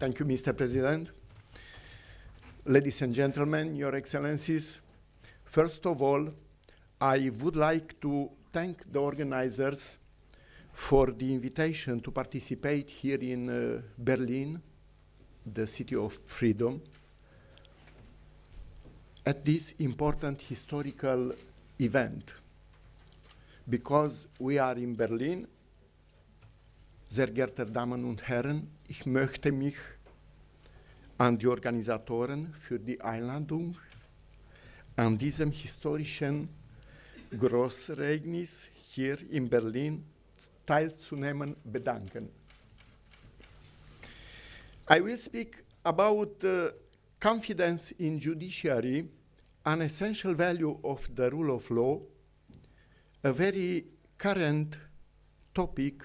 Thank you, Mr. President. Ladies and gentlemen, Your Excellencies, first of all, I would like to thank the organizers for the invitation to participate here in Berlin, the city of freedom, at this important historical event. Because we are in Berlin, sehr geehrte Damen und Herren, ich möchte mich an die Organisatoren für die Einladung an diesem historischen Großereignis hier in Berlin teilzunehmen bedanken. I will speak about confidence in judiciary, an essential value of the rule of law, a very current topic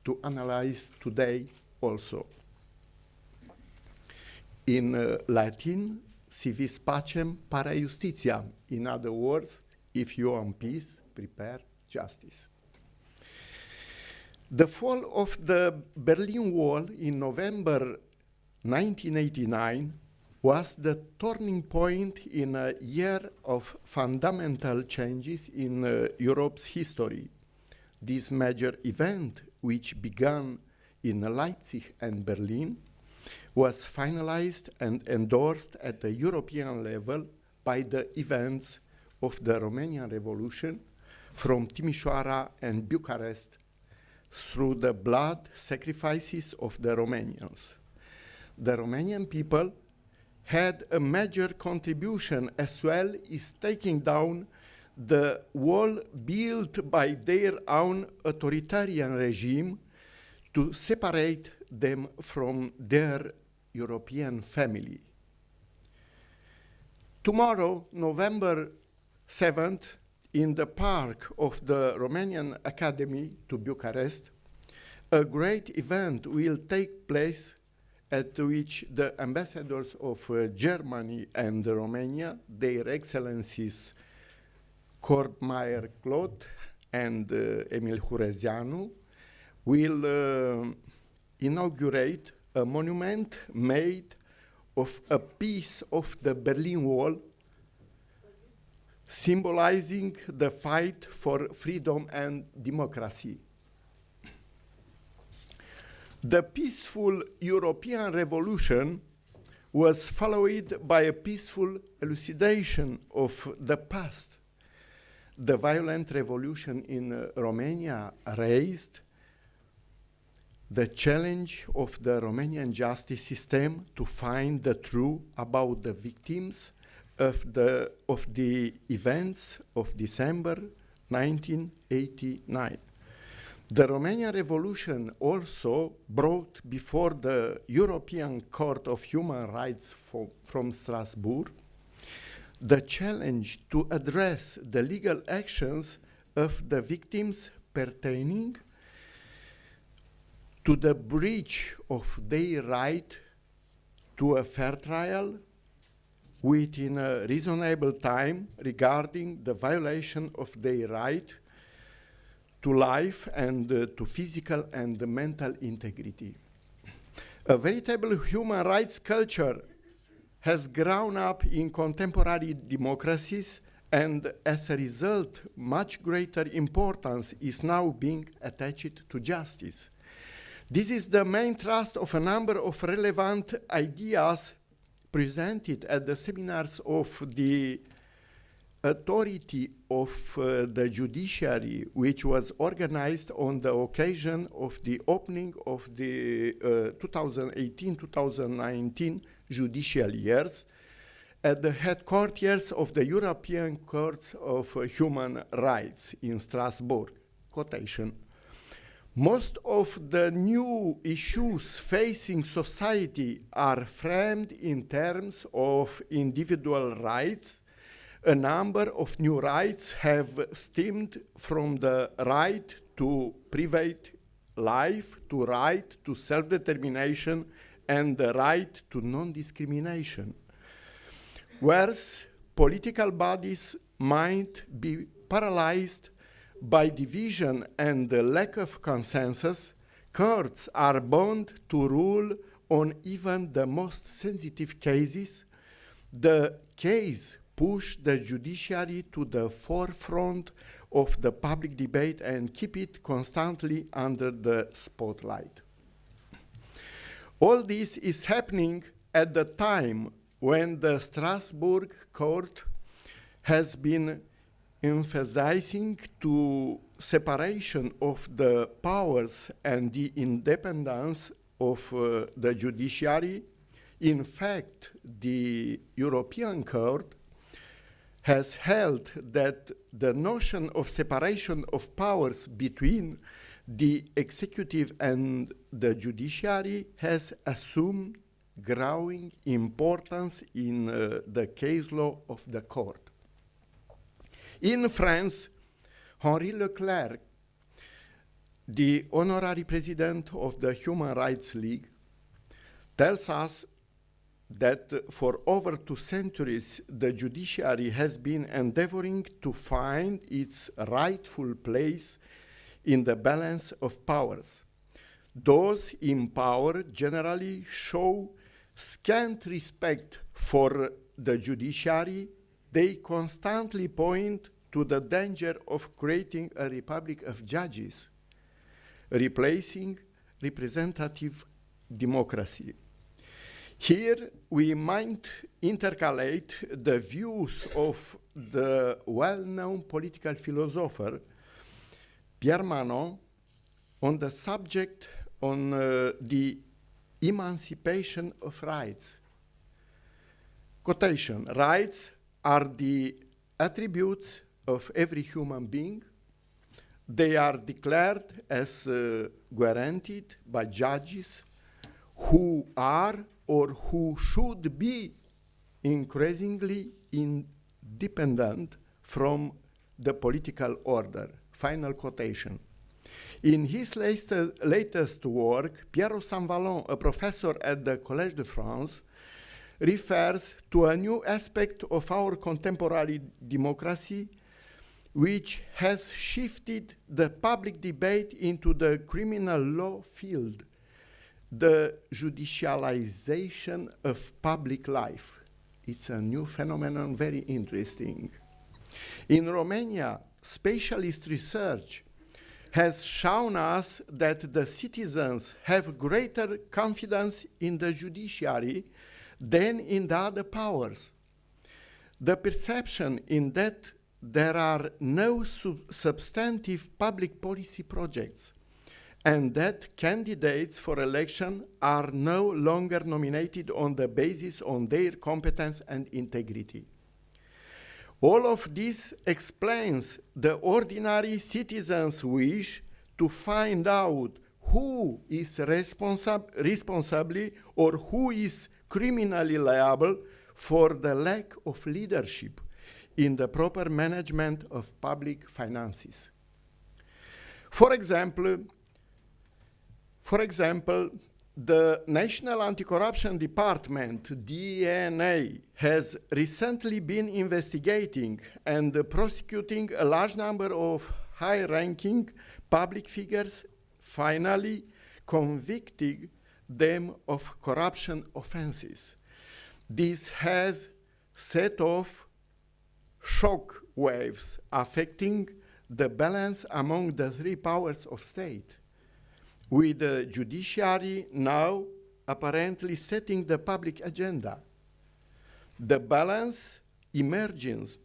to analyze today also. In Latin, si vis pacem, para justitia. In other words, if you want peace, prepare justice. The fall of the Berlin Wall in November 1989 was the turning point in a year of fundamental changes in Europe's history. This major event, which began in Leipzig and Berlin, was finalized and endorsed at the European level by the events of the Romanian Revolution from Timișoara and Bucharest through the blood sacrifices of the Romanians. The Romanian people had a major contribution as well as taking down the wall built by their own authoritarian regime to separate them from their European family. Tomorrow, November 7th, in the park of the Romanian Academy to Bucharest, a great event will take place at which the ambassadors of Germany and Romania, their excellencies Kurt Meyer-Claude and Emil Hurezeanu, will inaugurate a monument made of a piece of the Berlin Wall, symbolizing the fight for freedom and democracy. The peaceful European Revolution was followed by a peaceful elucidation of the past. The violent revolution in Romania raised the challenge of the Romanian justice system to find the truth about the victims of the events of December 1989. The Romanian Revolution also brought before the European Court of Human Rights from Strasbourg the challenge to address the legal actions of the victims pertaining to the breach of their right to a fair trial within a reasonable time regarding the violation of their right to life and to physical and mental integrity. A veritable human rights culture has grown up in contemporary democracies, and as a result, much greater importance is now being attached to justice. This is the main thrust of a number of relevant ideas presented at the seminars of the authority of the judiciary, which was organized on the occasion of the opening of the 2018-2019 judicial years at the headquarters of the European Court of Human Rights in Strasbourg. Quotation. Most of the new issues facing society are framed in terms of individual rights. A number of new rights have stemmed from the right to private life, to right to self-determination, and the right to non-discrimination. Whereas political bodies might be paralyzed by division and the lack of consensus, courts are bound to rule on even the most sensitive cases, the case pushed the judiciary to the forefront of the public debate and keep it constantly under the spotlight. All this is happening at the time when the Strasbourg court has been emphasizing to separation of the powers and the independence of the judiciary. In fact, the European Court has held that the notion of separation of powers between the executive and the judiciary has assumed growing importance in the case law of the court. In France, Henri Leclerc, the honorary president of the Human Rights League, tells us that for over 2 centuries, the judiciary has been endeavoring to find its rightful place in the balance of powers. Those in power generally show scant respect for the judiciary. They constantly point to the danger of creating a republic of judges, replacing representative democracy. Here we might intercalate the views of the well-known political philosopher Pierre Manon on the subject on the emancipation of rights. Quotation: rights are the attributes of every human being. They are declared as guaranteed by judges who are or who should be increasingly independent from the political order. Final quotation. In his latest work, Pierre Saint-Vallon, a professor at the Collège de France, refers to a new aspect of our contemporary democracy, which has shifted the public debate into the criminal law field, the judicialization of public life. It's a new phenomenon, very interesting. In Romania, specialist research has shown us that the citizens have greater confidence in the judiciary than in the other powers. The perception in that there are no substantive public policy projects and that candidates for election are no longer nominated on the basis of their competence and integrity. All of this explains the ordinary citizen's wish to find out who is responsible or who is criminally liable for the lack of leadership in the proper management of public finances. For example, the National Anti-Corruption Department, DNA, has recently been investigating and prosecuting a large number of high-ranking public figures, finally convicting them of corruption offenses. This has set off shock waves affecting the balance among the 3 powers of state, with the judiciary now apparently setting the public agenda. The balance emerges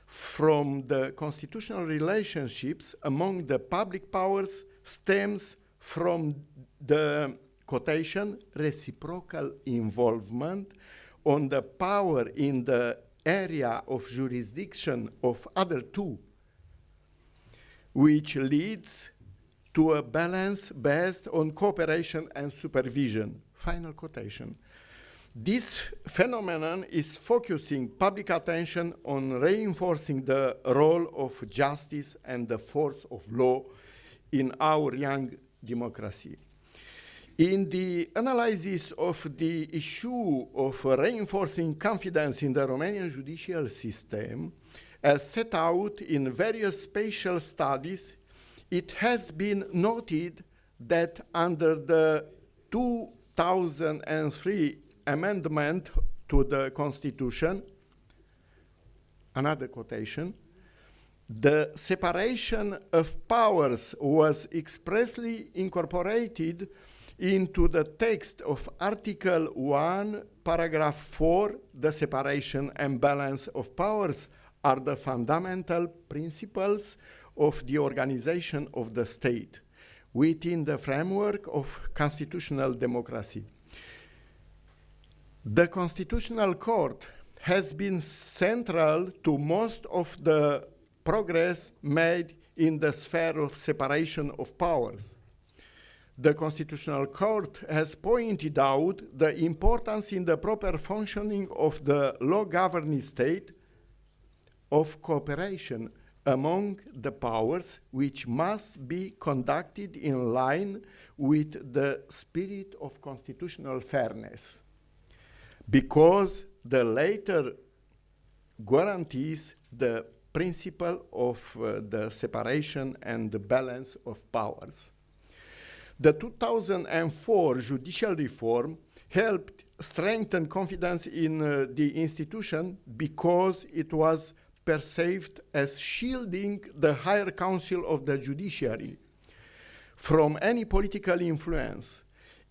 from the constitutional relationships among the public powers stems from the quotation reciprocal involvement on the power in the area of jurisdiction of other 2, which leads to a balance based on cooperation and supervision. Final quotation. This phenomenon is focusing public attention on reinforcing the role of justice and the force of law in our young democracy. In the analysis of the issue of reinforcing confidence in the Romanian judicial system, as set out in various spatial studies, it has been noted that under the 2 2003 amendment to the Constitution, another quotation, the separation of powers was expressly incorporated into the text of Article 1, Paragraph 4. The separation and balance of powers are the fundamental principles of the organization of the state within the framework of constitutional democracy. The Constitutional Court has been central to most of the progress made in the sphere of separation of powers. The Constitutional Court has pointed out the importance in the proper functioning of the law-governing state of cooperation among the powers, which must be conducted in line with the spirit of constitutional fairness, because the latter guarantees the principle of the separation and the balance of powers. The 2004 judicial reform helped strengthen confidence in the institution because it was perceived as shielding the higher council of the judiciary from any political influence.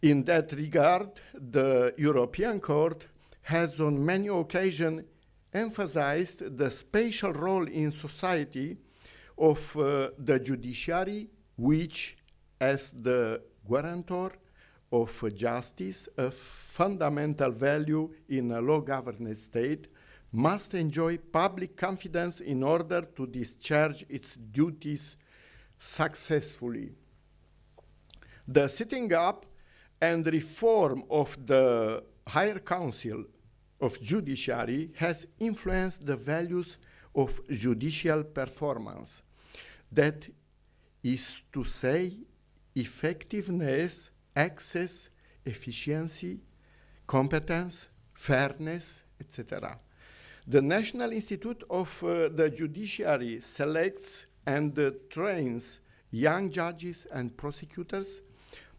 In that regard, the European Court has on many occasions emphasized the special role in society of the judiciary, which, as the guarantor of justice, a fundamental value in a law-governed state, must enjoy public confidence in order to discharge its duties successfully. The setting up and reform of the Higher Council of Judiciary has influenced the values of judicial performance. That is to say, effectiveness, access, efficiency, competence, fairness, etc. The National Institute of the Judiciary selects and trains young judges and prosecutors,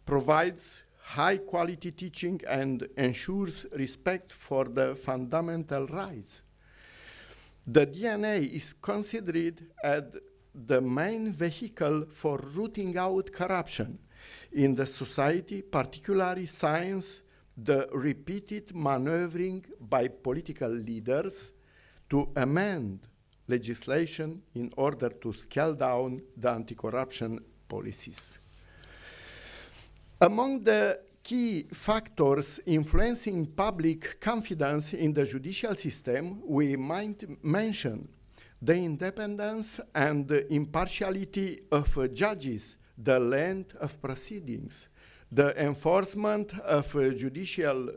provides high-quality teaching, and ensures respect for the fundamental rights. The DNA is considered as the main vehicle for rooting out corruption in the society, particularly since the repeated maneuvering by political leaders to amend legislation in order to scale down the anti-corruption policies. Among the key factors influencing public confidence in the judicial system, we might mention the independence and the impartiality of judges, the length of proceedings, the enforcement of judicial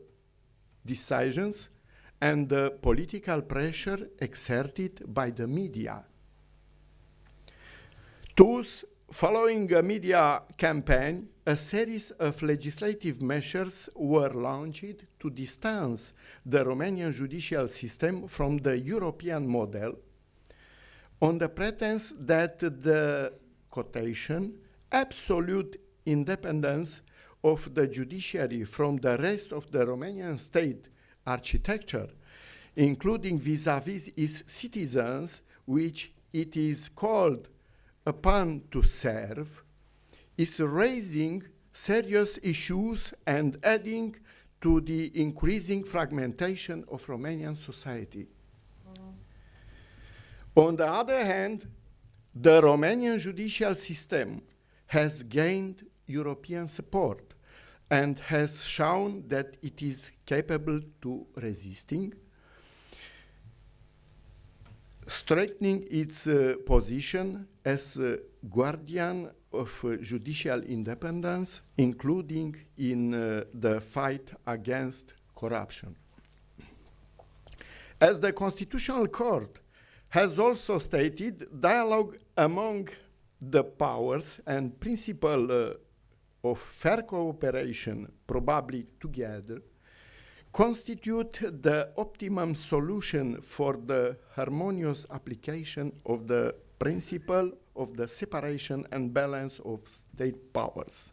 decisions, and the political pressure exerted by the media. Thus, following a media campaign, a series of legislative measures were launched to distance the Romanian judicial system from the European model, on the pretense that the quotation, absolute independence of the judiciary from the rest of the Romanian state architecture, including vis-à-vis its citizens, which it is called upon to serve, is raising serious issues and adding to the increasing fragmentation of Romanian society. On the other hand, the Romanian judicial system has gained European support and has shown that it is capable to resisting, strengthening its position as a guardian of judicial independence, including in the fight against corruption. As the Constitutional Court has also stated, dialogue among the powers and principle of fair cooperation, probably together, constitute the optimum solution for the harmonious application of the principle of the separation and balance of state powers.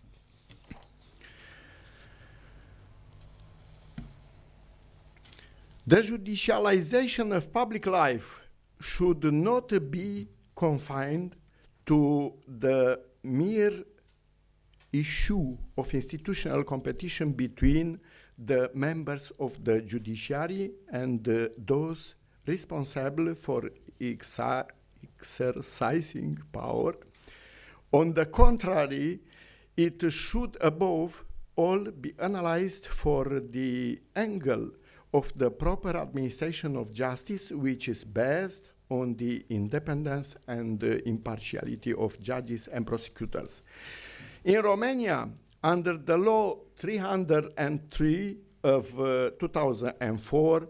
The judicialization of public life should not be confined to the mere issue of institutional competition between the members of the judiciary and those responsible for exercising power. On the contrary, it should above all be analyzed for the angle of the proper administration of justice, which is based on the independence and impartiality of judges and prosecutors. In Romania, under the law 303 of 2004,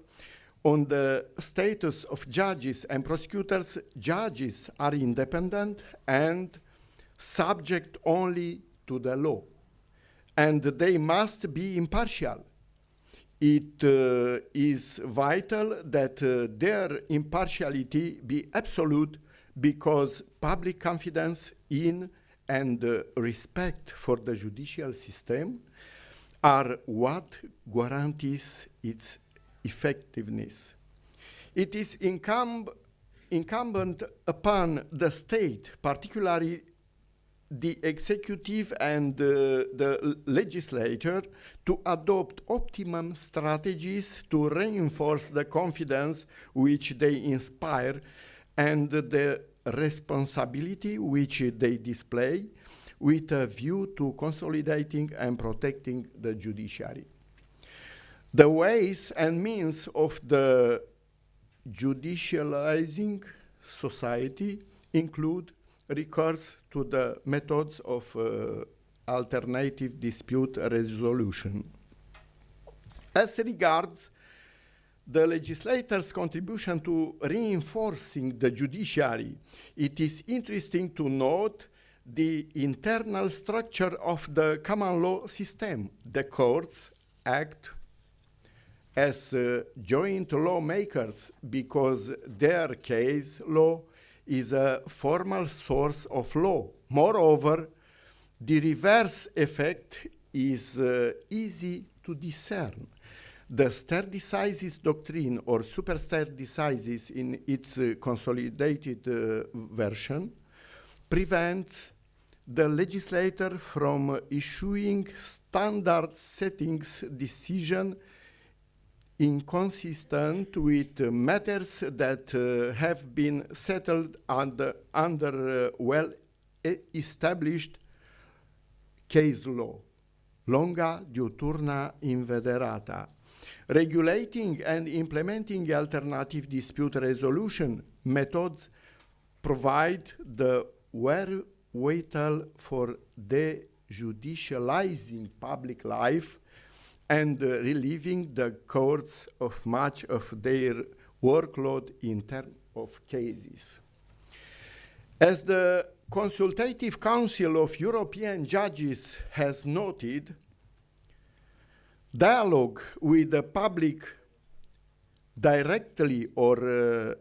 on the status of judges and prosecutors, judges are independent and subject only to the law, and they must be impartial. It is vital that their impartiality be absolute, because public confidence in and respect for the judicial system are what guarantees its effectiveness. It is incumbent upon the state, particularly the executive and the legislature, to adopt optimum strategies to reinforce the confidence which they inspire and the responsibility which they display, with a view to consolidating and protecting the judiciary. The ways and means of the judicializing society include recourse to the methods of alternative dispute resolution. As regards the legislator's contribution to reinforcing the judiciary, it is interesting to note the internal structure of the common law system. The courts act as joint lawmakers because their case law is a formal source of law. Moreover, the reverse effect is easy to discern. The stare decisis doctrine, or super stare decisis in its consolidated version, prevents the legislator from issuing standard settings decision inconsistent with matters that have been settled under well-established case law, longa diuturna invederata. Regulating and implementing alternative dispute resolution methods provide the wherewithal for de-judicializing public life and relieving the courts of much of their workload in terms of cases. As the Consultative Council of European Judges has noted, dialogue with the public directly or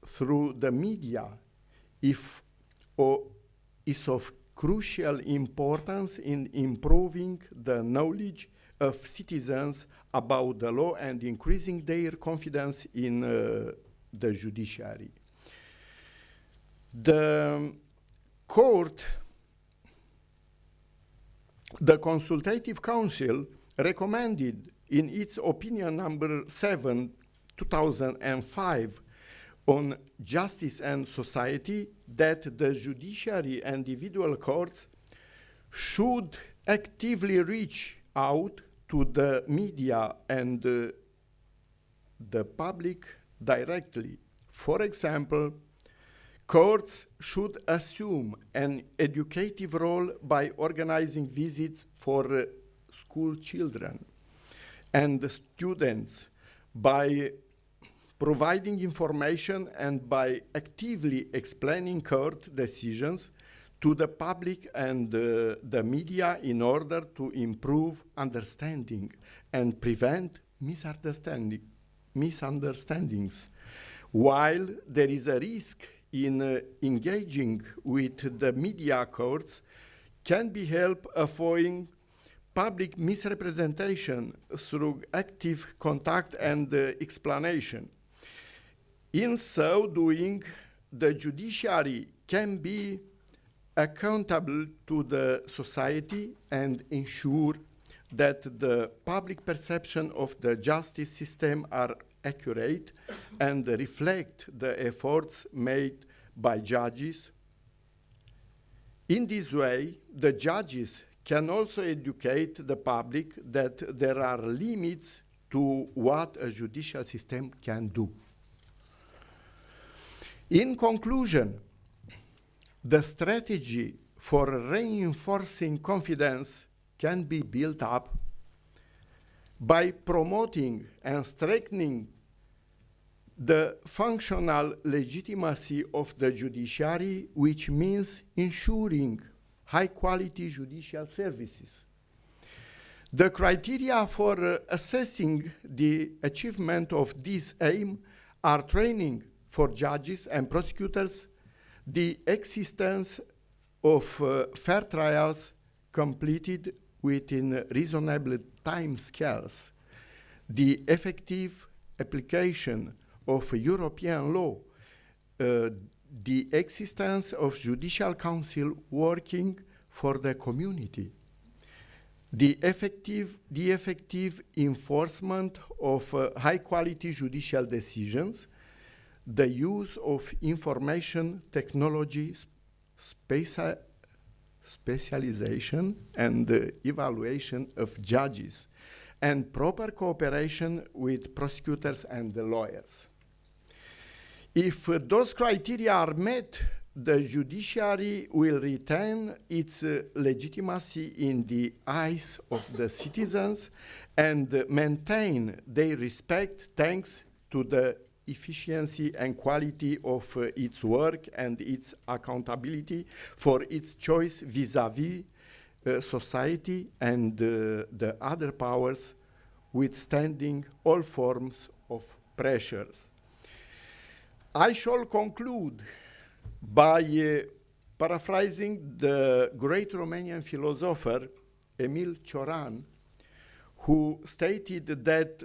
through the media is of crucial importance in improving the knowledge of citizens about the law and increasing their confidence in the judiciary. The Consultative Council recommended in its opinion number 7, 2005, on justice and society, that the judiciary and individual courts should actively reach out to the media and the public directly. For example, courts should assume an educative role by organizing visits for school children and students, by providing information and by actively explaining court decisions to the public and the media in order to improve understanding and prevent misunderstandings. While there is a risk in engaging with the media, courts can be helped avoiding public misrepresentation through active contact and explanation. In so doing, the judiciary can be accountable to the society and ensure that the public perception of the justice system are accurate and reflect the efforts made by judges. In this way, the judges can also educate the public that there are limits to what a judicial system can do. In conclusion, the strategy for reinforcing confidence can be built up by promoting and strengthening the functional legitimacy of the judiciary, which means ensuring high-quality judicial services. The criteria for assessing the achievement of this aim are training for judges and prosecutors, the existence of fair trials completed within reasonable time scales, the effective application of European law, the existence of judicial council working for the community, the effective enforcement of high-quality judicial decisions, the use of information technology specialization and the evaluation of judges, and proper cooperation with prosecutors and the lawyers. If those criteria are met, the judiciary will retain its legitimacy in the eyes of the citizens and maintain their respect thanks to the efficiency and quality of its work and its accountability for its choice vis-à-vis society and the other powers, withstanding all forms of pressures. I shall conclude by paraphrasing the great Romanian philosopher Emil Cioran, who stated that,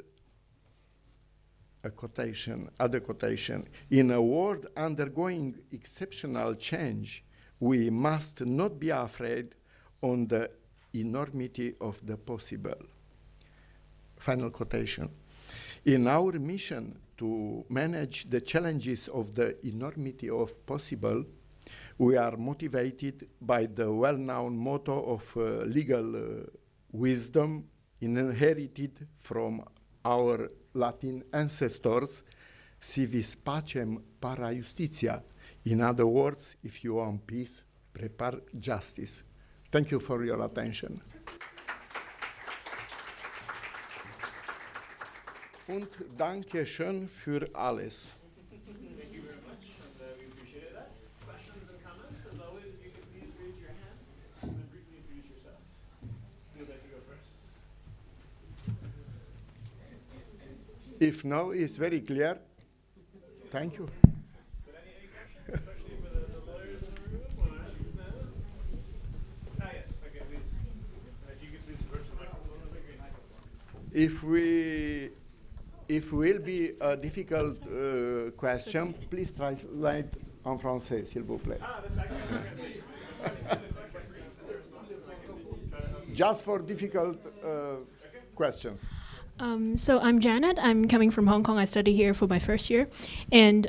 other quotation, in a world undergoing exceptional change, we must not be afraid on the enormity of the possible. Final quotation. In our mission to manage the challenges of the enormity of possible, we are motivated by the well-known motto of legal wisdom inherited from our Latin ancestors, si vis pacem para justitia. In other words, if you want peace, prepare justice. Thank you for your attention. Und danke schön für alles. Thank you very much, and we appreciate that. Questions and comments? As always, if you could please raise your hand and briefly introduce yourself. Who would like to go first? If no, it's very clear. Thank you. But any questions, especially for the lawyers in the room? Or yes, okay, please. If you could please approach the microphone, that would be great. If will be a difficult question, please translate en français, s'il vous plaît. Just for difficult questions. So I'm Janet. I'm coming from Hong Kong. I study here for my first year. And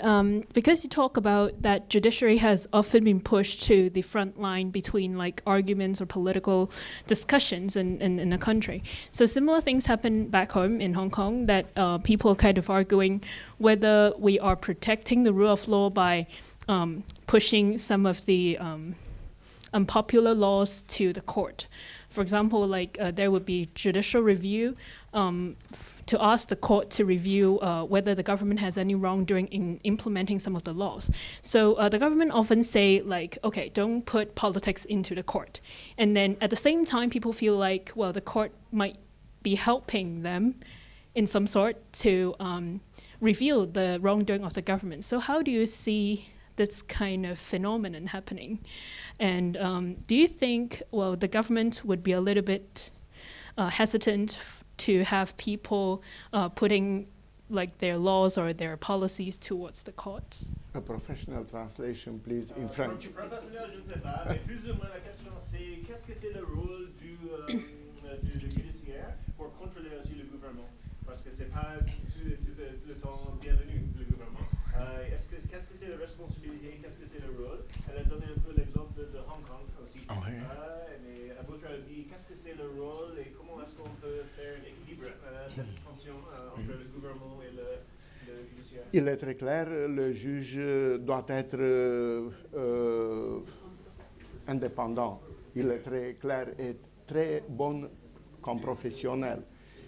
because you talk about that judiciary has often been pushed to the front line between like arguments or political discussions in the country. So similar things happen back home in Hong Kong that people are kind of arguing whether we are protecting the rule of law by pushing some of the unpopular laws to the court. For example, like there would be judicial review to ask the court to review whether the government has any wrongdoing in implementing some of the laws. So the government often say like, okay, don't put politics into the court. And then at the same time, people feel like, well, the court might be helping them in some sort to reveal the wrongdoing of the government. So how do you see this kind of phenomenon happening? And do you think, well, the government would be a little bit hesitant to have people putting like their laws or their policies towards the courts? A professional translation, please, in French. Professionnel, je ne sais pas, mais plus ou moins la question c'est qu'est-ce que c'est le rôle du judiciaire pour contrôler aussi le gouvernement? Parce que c'est pas tout le temps bienvenu, le gouvernement. Qu'est-ce que c'est la responsabilité? Qu'est-ce que c'est le rôle? Elle a donné un peu l'exemple de Hong Kong aussi. Oui. Mais à votre avis, qu'est-ce que c'est le rôle et comment est-ce qu'on peut faire un équilibre, cette tension entre le gouvernement et le judiciaire? Il est très clair, le juge doit être indépendant. Il est très clair et très bon comme professionnel.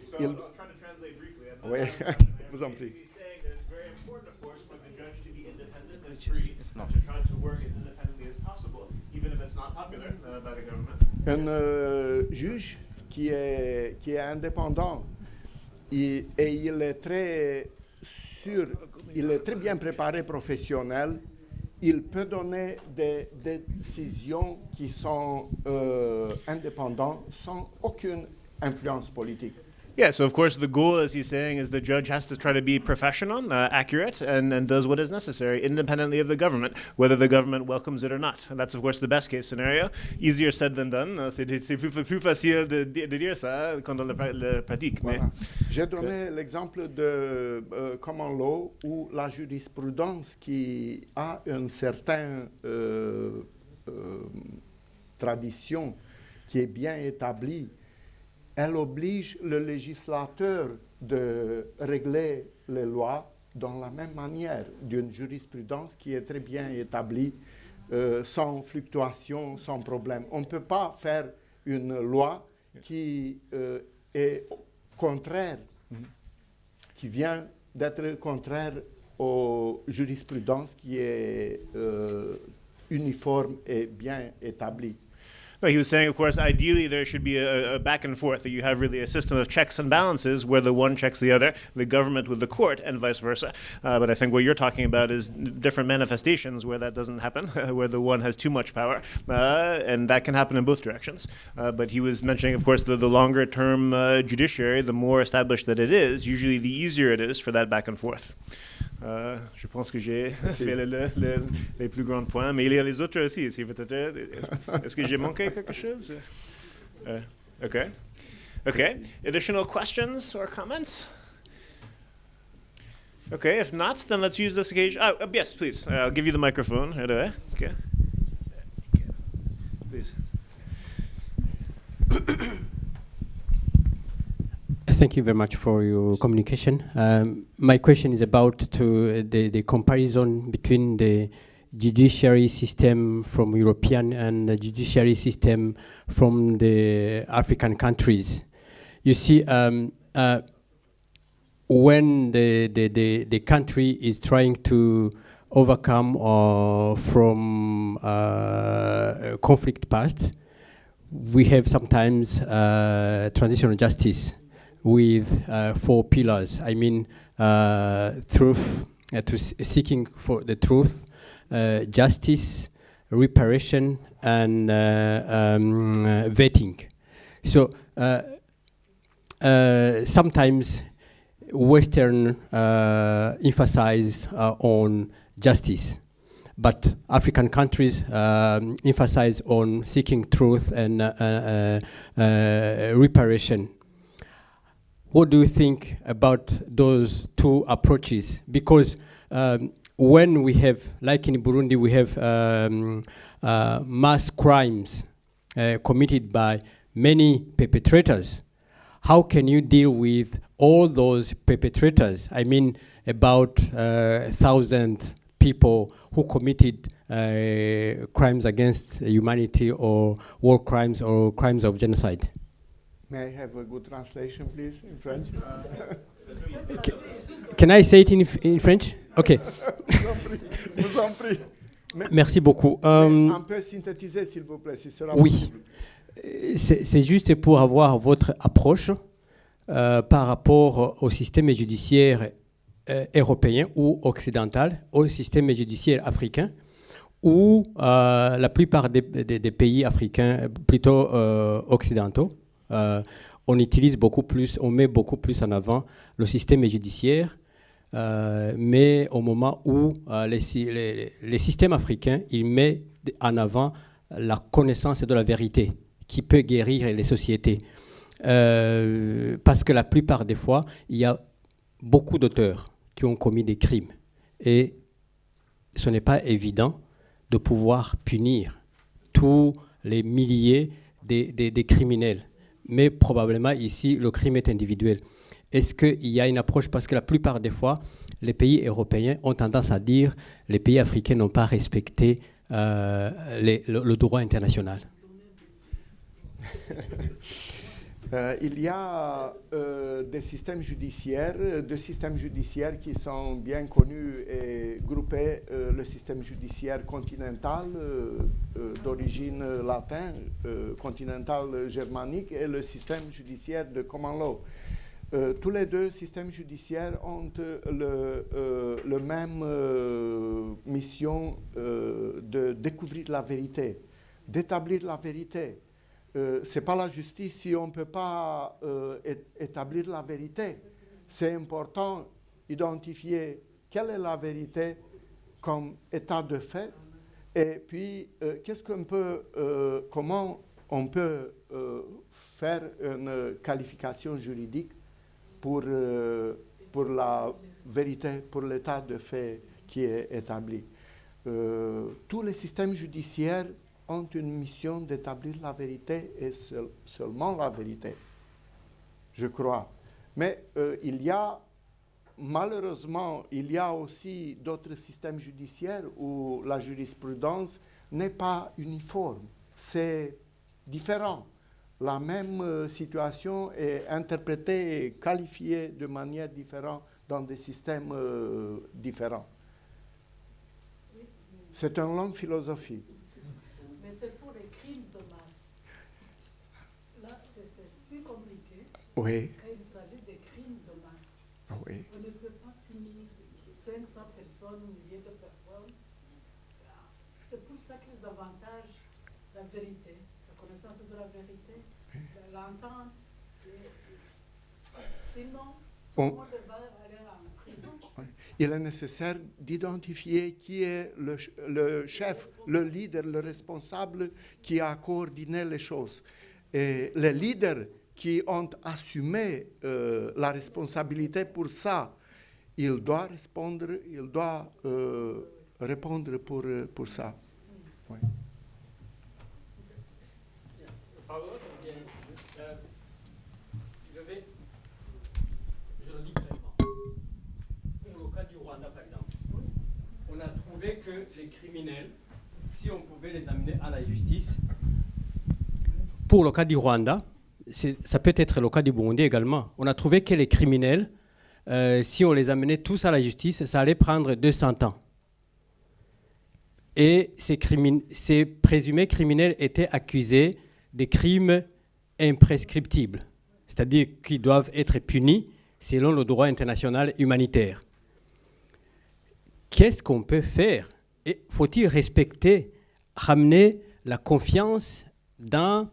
So I'll try to translate briefly. Oui, vous en prie. He's saying that it's very important, of course, for the judge to be independent and free, to try to work as independently as possible, even if it's not popular by the government. Un juge qui est indépendant et il est très sûr, il est très bien préparé professionnel, il peut donner des décisions qui sont indépendantes sans aucune influence politique. Yeah, so of course the goal, as he's saying, is the judge has to try to be professional, accurate, and does what is necessary independently of the government, whether the government welcomes it or not. And that's of course the best case scenario. Easier said than done. C'est plus facile de dire ça quand on le pratique. Voilà. Mais J'ai donné l'exemple de common law où la jurisprudence qui a une certaine tradition qui est bien établie, elle oblige le législateur de régler les lois dans la même manière, d'une jurisprudence qui est très bien établie, sans fluctuation, sans problème. On ne peut pas faire une loi qui est contraire, qui vient d'être contraire aux jurisprudences qui est uniforme et bien établie. Well, he was saying, of course, ideally there should be a back and forth, that you have really a system of checks and balances where the one checks the other, the government with the court, and vice versa. But I think what you're talking about is different manifestations where that doesn't happen, where the one has too much power, and that can happen in both directions. But he was mentioning, of course, the longer term judiciary, the more established that it is, usually the easier it is for that back and forth. Je pense que j'ai fait les plus grands points, mais il y a les autres aussi. Est-ce que j'ai manqué quelque chose? Okay. Additional questions or comments? Okay, if not, then let's use this occasion. Yes, please. I'll give you the microphone right away. Okay. Please. Thank you very much for your communication. My question is about the comparison between the judiciary system from European and the judiciary system from the African countries. You see, when the country is trying to overcome from conflict past, we have sometimes transitional justice with 4 pillars. I mean, truth, seeking for the truth, justice, reparation, and vetting. So sometimes Western emphasize on justice, but African countries emphasize on seeking truth and reparation. What do you think about those two approaches? Because when we have, like in Burundi, we have mass crimes committed by many perpetrators, how can you deal with all those perpetrators? I mean, about 1,000 people who committed crimes against humanity or war crimes or crimes of genocide. May I have a good translation, please, in French? Can I say it in French? Okay. Vous en prie. Merci beaucoup. Un peu synthétiser, s'il vous plaît, si cela oui. possible. C'est juste pour avoir votre approche par rapport au système judiciaire européen ou occidental, au système judiciaire africain, où la plupart des pays africains, plutôt occidentaux, on utilise beaucoup plus, on met beaucoup plus en avant le système judiciaire, mais au moment où les systèmes africains, ils mettent en avant la connaissance de la vérité qui peut guérir les sociétés. Parce que la plupart des fois, il y a beaucoup d'auteurs qui ont commis des crimes. Et ce n'est pas évident de pouvoir punir tous les milliers des criminels. Mais probablement ici, le crime est individuel. Est-ce qu'il y a une approche, parce que la plupart des fois, les pays européens ont tendance à dire que les pays africains n'ont pas respecté le droit international. Il y a deux systèmes judiciaires qui sont bien connus et groupés. Le système judiciaire continental d'origine latine, continental germanique, et le système judiciaire de common law. Tous les deux systèmes judiciaires ont le même mission de découvrir la vérité, d'établir la vérité. Ce n'est pas la justice si on ne peut pas établir la vérité. C'est important d'identifier quelle est la vérité comme état de fait et puis comment on peut faire une qualification juridique pour la vérité, pour l'état de fait qui est établi. Tous les systèmes judiciaires ont une mission d'établir la vérité et seulement la vérité, je crois. Mais malheureusement, il y a aussi d'autres systèmes judiciaires où la jurisprudence n'est pas uniforme. C'est différent. La même situation est interprétée et qualifiée de manière différente dans des systèmes différents. C'est une longue philosophie. Mais c'est pour les crimes de masse. Là, c'est plus compliqué. Oui. Quand il s'agit des crimes de masse. Oui. On ne peut pas punir 500 personnes, milliers de personnes. C'est pour ça que les avantages, la vérité, la connaissance de la vérité, l'entente, sinon, tout le monde va aller en prison. Oui. Il est nécessaire d'identifier qui est le chef, le leader, le responsable qui a coordonné les choses. Et les leaders qui ont assumé la responsabilité pour ça, il doit répondre pour ça. Oui. Je le dis clairement. Pour le cas du Rwanda, par exemple, on a trouvé que les criminels, si on pouvait les amener à la justice, pour le cas du Rwanda, ça peut être le cas du Burundi également, on a trouvé que les criminels, si on les amenait tous à la justice, ça allait prendre 200 ans. Et ces présumés criminels étaient accusés des crimes imprescriptibles, c'est-à-dire qu'ils doivent être punis selon le droit international humanitaire. Qu'est-ce qu'on peut faire? Et faut-il ramener la confiance dans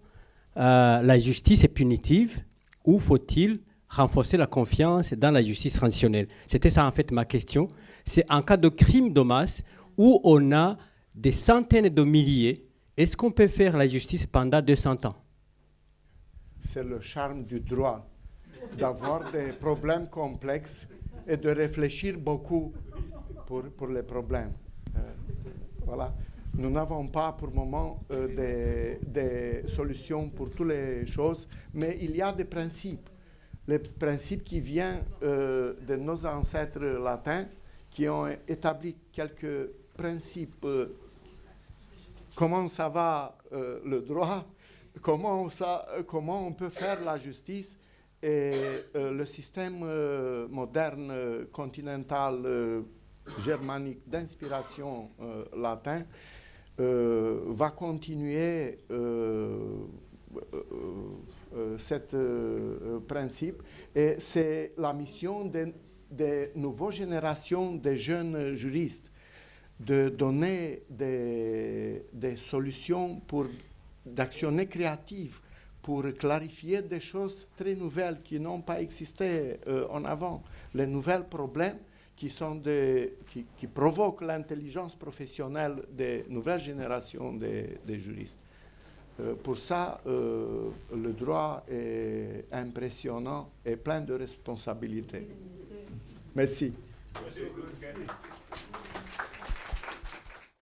la justice punitive, ou faut-il renforcer la confiance dans la justice transitionnelle? C'était ça en fait ma question. C'est en cas de crime de masse où on a des centaines de milliers, est-ce qu'on peut faire la justice pendant 200 ans? C'est le charme du droit, d'avoir des problèmes complexes et de réfléchir beaucoup pour les problèmes. Voilà. Nous n'avons pas pour le moment des solutions pour toutes les choses, mais il y a des principes. Les principes qui viennent de nos ancêtres latins, qui ont établi quelques principes. Comment ça va le droit, comment on peut faire la justice, et le système moderne, continental, germanique, d'inspiration latin, va continuer ce principe. Et c'est la mission des nouvelles générations de jeunes juristes de donner des solutions d'actionner créatives pour clarifier des choses très nouvelles qui n'ont pas existé en avant. Les nouveaux problèmes qui provoquent l'intelligence professionnelle des nouvelles générations de juristes. Pour ça, le droit est impressionnant et plein de responsabilités. Merci. Merci beaucoup.